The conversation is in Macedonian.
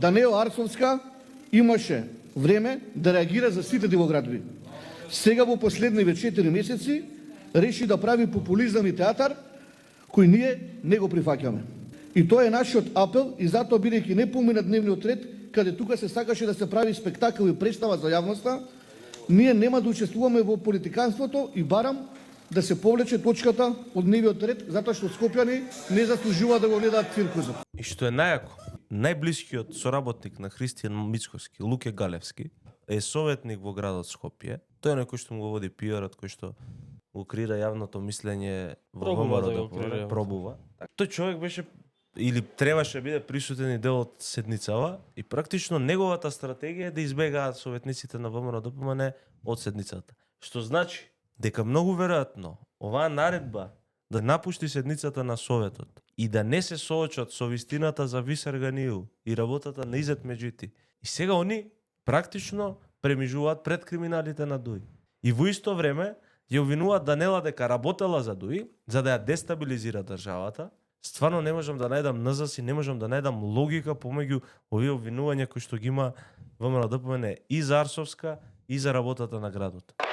Даниел Арсовска имаше време да реагира за сите дивоградби. Сега во последниве 4 месеци реши да прави популизам и театар кој ние не го прифаќаме. И тоа е нашиот апел и затоа, бидејќи не помина дневниот ред, каде тука се сакаше да се прави спектакл и представа за јавноста, ние нема да учествуваме во политиканството и барам да се повлече точката од дневниот ред, затоа што скопјани не заслужуваат да го гледаат циркузот. И што е најако, најблискиот соработник на Христијан Мицкоски, Луке Галевски, е советник во градот Скопје. Тој е некој што му го води пиарот, кој што го креира јавното мислење во ВМРО да пробува. Тој човек беше или требаше биде присутен и дел од седницава и практично неговата стратегија е да избегаат советниците на ВМРО ДПМН од седницата. Што значи дека многу веројатно оваа наредба да напушти седницата на Советот и да не се соочат со вистината за Висарганију и работата на Изет Меджити. И сега они практично премижуваат пред криминалите на ДУИ. И во исто време ја обвинуваат Данела дека работела за ДУИ, за да ја дестабилизира државата. Стварно не можам да најдам назас и не можам да најдам логика помеѓу овие обвинувања кои што ги има ВМРО ДПМН и за Арсовска и за работата на градот.